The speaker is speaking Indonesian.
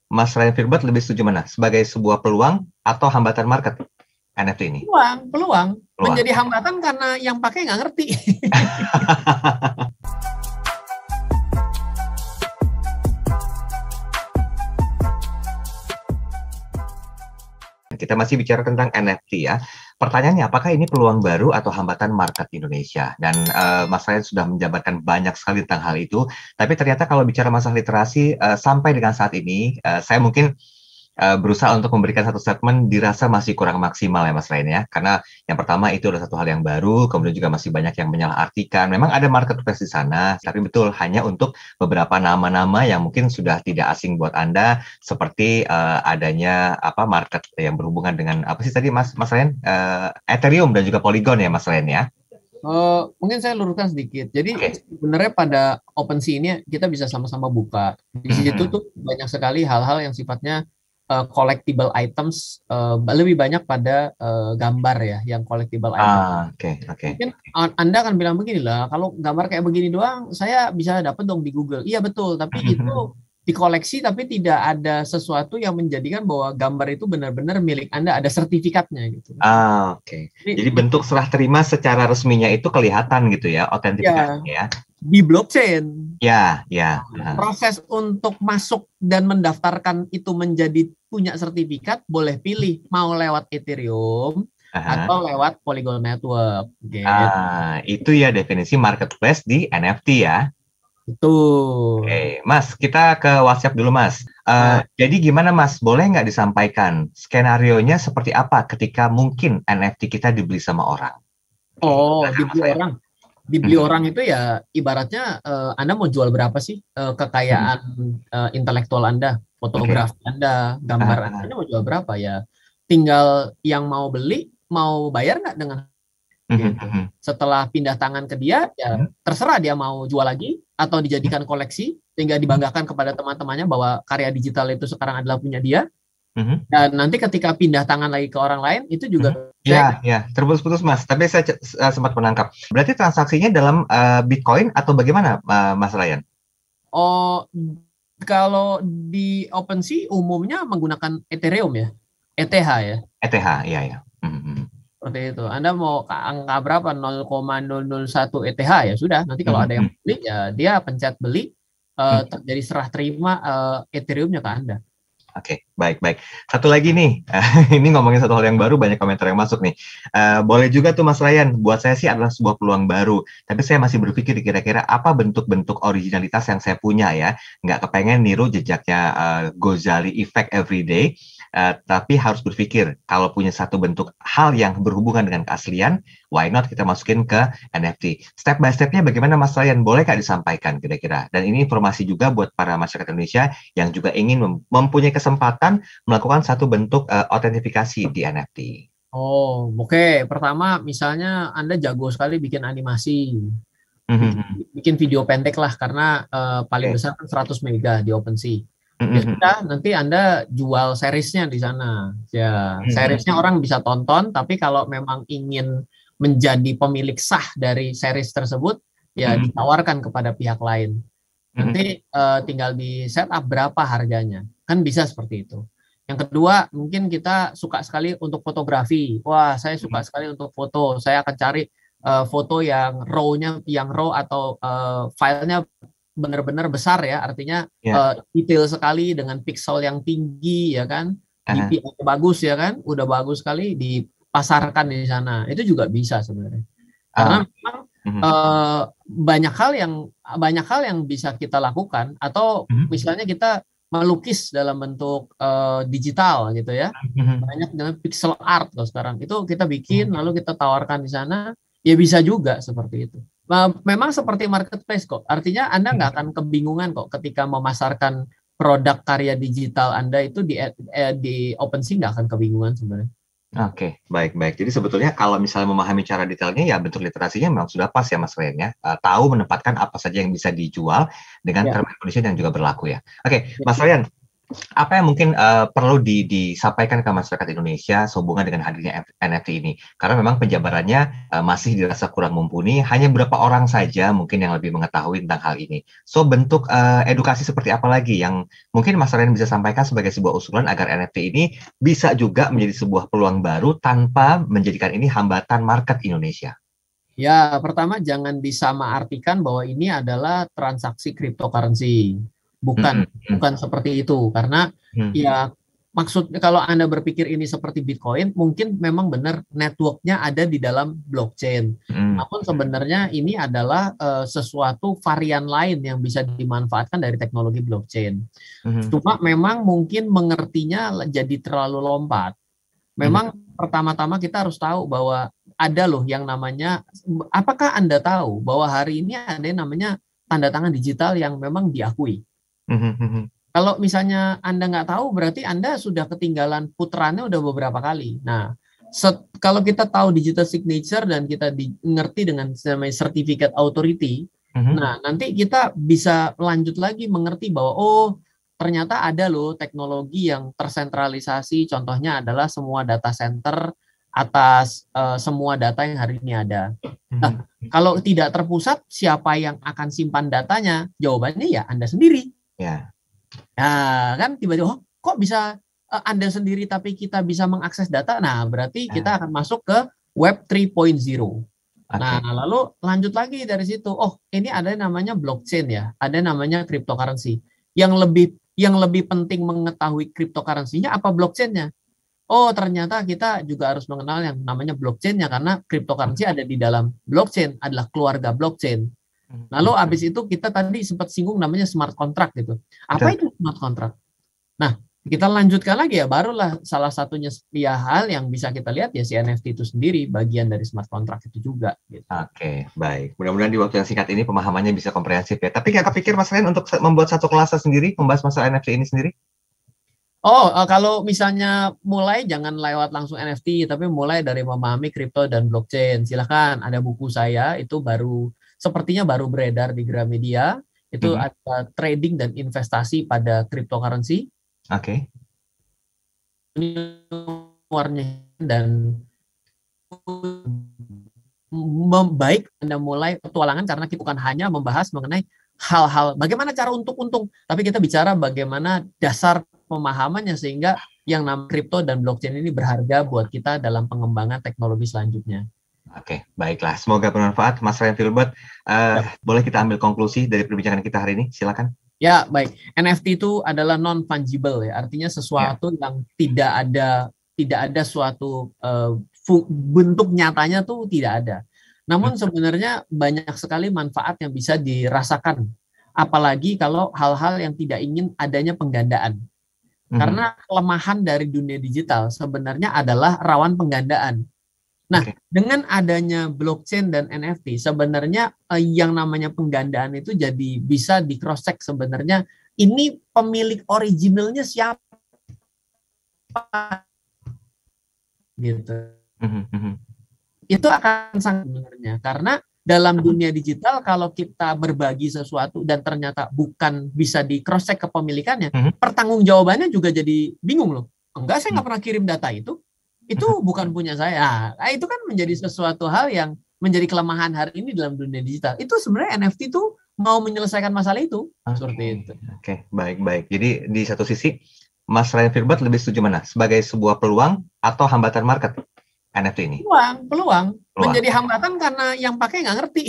Mas Ryan Filbert lebih setuju mana? Sebagai sebuah peluang atau hambatan market NFT ini? Peluang. Peluang. Menjadi hambatan karena yang pakai nggak ngerti. Kita masih bicara tentang NFT ya. Pertanyaannya, apakah ini peluang baru atau hambatan market Indonesia? Dan Mas Ryan sudah menjabarkan banyak sekali tentang hal itu. Tapi ternyata kalau bicara masalah literasi, sampai dengan saat ini, saya mungkin berusaha untuk memberikan satu statement dirasa masih kurang maksimal ya Mas Ryan ya. Karena yang pertama itu adalah satu hal yang baru, kemudian juga masih banyak yang menyalahartikan. Memang ada marketplace di sana, tapi betul hanya untuk beberapa nama-nama yang mungkin sudah tidak asing buat Anda, seperti adanya market yang berhubungan dengan apa sih tadi Mas Ryan? Ethereum dan juga Polygon ya Mas Ryan ya. Mungkin saya luruskan sedikit. Jadi sebenarnya pada OpenSea ini kita bisa sama-sama buka. Di situ tuh banyak sekali hal-hal yang sifatnya collectible items, lebih banyak pada gambar ya, yang collectible items. Mungkin Anda akan bilang begini lah, kalau gambar kayak begini doang, saya bisa dapat dong di Google. Iya betul, tapi itu dikoleksi tapi tidak ada sesuatu yang menjadikan bahwa gambar itu benar-benar milik Anda, ada sertifikatnya gitu. Jadi bentuk serah terima secara resminya itu kelihatan gitu ya, otentifikasinya ya. Di blockchain. Ya. Proses untuk masuk dan mendaftarkan itu menjadi punya sertifikat boleh pilih mau lewat Ethereum atau lewat Polygon Network. Gitu. Itu ya definisi marketplace di NFT ya. Betul. Oke, Mas, kita ke WhatsApp dulu, Mas. Jadi gimana, Mas? Boleh nggak disampaikan skenario-nya seperti apa ketika mungkin NFT kita dibeli sama orang? Dibeli orang. Dibeli orang itu ya ibaratnya Anda mau jual berapa sih kekayaan intelektual Anda, fotografi Anda, gambar Anda mau jual berapa ya? Tinggal yang mau beli, mau bayar nggak dengan gitu. Setelah pindah tangan ke dia, ya terserah dia mau jual lagi atau dijadikan koleksi sehingga dibanggakan kepada teman-temannya bahwa karya digital itu sekarang adalah punya dia. Dan nanti ketika pindah tangan lagi ke orang lain itu juga terputus-putus Mas. Tapi saya sempat menangkap. Berarti transaksinya dalam Bitcoin atau bagaimana Mas Ryan? Kalau di OpenSea umumnya menggunakan Ethereum ya, ETH ya. ETH, iya. Seperti itu. Anda mau ke angka berapa? 0,001 ETH ya sudah. Nanti kalau ada yang beli ya dia pencet beli, terjadi serah terima Ethereum-nya ke Anda. Oke, baik. Satu lagi nih, ini ngomongin satu hal yang baru, banyak komentar yang masuk nih. Boleh juga tuh Mas Ryan, buat saya sih adalah sebuah peluang baru. Tapi saya masih berpikir kira-kira apa bentuk-bentuk originalitas yang saya punya ya. Nggak kepengen niru jejaknya Ghazali Effect Everyday. Tapi harus berpikir, kalau punya satu bentuk hal yang berhubungan dengan keaslian, why not kita masukin ke NFT. Step by step-nya bagaimana Mas Ryan? Boleh nggak disampaikan kira-kira? Dan ini informasi juga buat para masyarakat Indonesia yang juga ingin mempunyai kesempatan melakukan satu bentuk autentifikasi di NFT. Oke. Pertama, misalnya Anda jago sekali bikin animasi. Bikin video pendek lah, karena paling besar kan 100 mega di OpenSea. Ya sudah, nanti Anda jual seriesnya di sana. Ya, seriesnya orang bisa tonton, tapi kalau memang ingin menjadi pemilik sah dari series tersebut, ya ditawarkan kepada pihak lain. Nanti tinggal di setup berapa harganya. Kan bisa seperti itu. Yang kedua, mungkin kita suka sekali untuk fotografi. Wah, saya suka sekali untuk foto. Saya akan cari foto yang raw atau filenya benar-benar besar ya, artinya detail sekali dengan pixel yang tinggi ya kan, DPI bagus ya kan, udah bagus sekali dipasarkan di sana. Itu juga bisa sebenarnya. Karena memang banyak hal yang bisa kita lakukan, atau misalnya kita melukis dalam bentuk digital gitu ya. Banyak dengan pixel art loh sekarang. Itu kita bikin lalu kita tawarkan di sana, ya bisa juga seperti itu. Memang seperti marketplace kok. Artinya Anda nggak akan kebingungan kok ketika memasarkan produk karya digital Anda itu di OpenSea, nggak akan kebingungan sebenarnya. Oke, baik. Jadi sebetulnya kalau misalnya memahami cara detailnya, ya bentuk literasinya memang sudah pas ya Mas Ryan ya. Tahu menempatkan apa saja yang bisa dijual dengan term and condition yang juga berlaku ya. Oke, Mas Ryan, Apa yang mungkin perlu disampaikan ke masyarakat Indonesia sehubungan dengan hadirnya NFT ini? Karena memang penjabarannya masih dirasa kurang mumpuni, hanya beberapa orang saja mungkin yang lebih mengetahui tentang hal ini. So, bentuk edukasi seperti apa lagi yang mungkin Mas Ryan bisa sampaikan sebagai sebuah usulan agar NFT ini bisa juga menjadi sebuah peluang baru tanpa menjadikan ini hambatan market Indonesia? Ya, pertama jangan disamaartikan bahwa ini adalah transaksi cryptocurrency. Bukan, bukan seperti itu. Karena ya maksudnya kalau Anda berpikir ini seperti Bitcoin, mungkin memang benar networknya ada di dalam blockchain. Namun sebenarnya ini adalah sesuatu varian lain yang bisa dimanfaatkan dari teknologi blockchain. Cuma memang mungkin mengertinya jadi terlalu lompat. Memang pertama-tama kita harus tahu bahwa ada loh yang namanya, apakah Anda tahu bahwa hari ini ada yang namanya tanda tangan digital yang memang diakui? Kalau misalnya Anda nggak tahu, berarti Anda sudah ketinggalan putarannya udah beberapa kali. Nah, kalau kita tahu digital signature dan kita ngerti dengan namanya certificate authority, nah nanti kita bisa lanjut lagi mengerti bahwa ternyata ada loh teknologi yang tersentralisasi. Contohnya adalah semua data center atas semua data yang hari ini ada. Nah, kalau tidak terpusat, siapa yang akan simpan datanya? Jawabannya ya Anda sendiri. Ya. Nah, kan tiba-tiba kok bisa Anda sendiri tapi kita bisa mengakses data? Nah, berarti kita akan masuk ke Web 3.0. Nah, lalu lanjut lagi dari situ. Ini ada namanya blockchain ya, ada namanya cryptocurrency. Yang lebih penting mengetahui cryptocurrency-nya apa blockchain-nya? Ternyata kita juga harus mengenal yang namanya blockchain-nya, karena cryptocurrency ada di dalam blockchain, adalah keluarga blockchain. Lalu habis itu kita tadi sempat singgung namanya smart contract gitu. Apa itu smart contract? Nah, kita lanjutkan lagi ya, barulah salah satunya ya hal yang bisa kita lihat ya si NFT itu sendiri bagian dari smart contract itu juga. Gitu. Oke, baik. Mudah-mudahan di waktu yang singkat ini pemahamannya bisa komprehensif ya. Tapi nggak kepikir Mas Ryan untuk membuat satu kelas sendiri membahas masalah NFT ini sendiri? Kalau misalnya mulai jangan lewat langsung NFT, tapi mulai dari memahami kripto dan blockchain. Silahkan, ada buku saya itu sepertinya baru beredar di Gramedia. Itu ada trading dan investasi pada cryptocurrency. Oke. Ini warnanya dan baik Anda mulai petualangan, karena kita bukan hanya membahas mengenai hal-hal bagaimana cara untung, tapi kita bicara bagaimana dasar pemahamannya sehingga yang namanya kripto dan blockchain ini berharga buat kita dalam pengembangan teknologi selanjutnya. Oke, baiklah. Semoga bermanfaat, Mas Ryan Filbert. Boleh kita ambil konklusi dari perbincangan kita hari ini? Silakan. Ya, baik. NFT itu adalah non-fungible ya, artinya sesuatu yang tidak ada suatu bentuk nyatanya tuh tidak ada. Namun sebenarnya banyak sekali manfaat yang bisa dirasakan, apalagi kalau hal-hal yang tidak ingin adanya penggandaan. Karena kelemahan dari dunia digital sebenarnya adalah rawan penggandaan. Nah, dengan adanya blockchain dan NFT, sebenarnya yang namanya penggandaan itu jadi bisa di cross check sebenarnya ini pemilik originalnya siapa, gitu. Itu akan sangat sebenarnya, karena dalam dunia digital kalau kita berbagi sesuatu dan ternyata bukan bisa di cross check kepemilikannya, pertanggungjawabannya juga jadi bingung loh. Enggak, saya nggak pernah kirim data itu bukan punya saya. Nah, itu kan menjadi sesuatu hal yang menjadi kelemahan hari ini dalam dunia digital. Itu sebenarnya NFT itu mau menyelesaikan masalah itu. Seperti itu. Oke, baik. Jadi di satu sisi, Mas Ryan Filbert lebih setuju mana? Sebagai sebuah peluang atau hambatan market NFT ini? Peluang. Menjadi hambatan karena yang pakai nggak ngerti.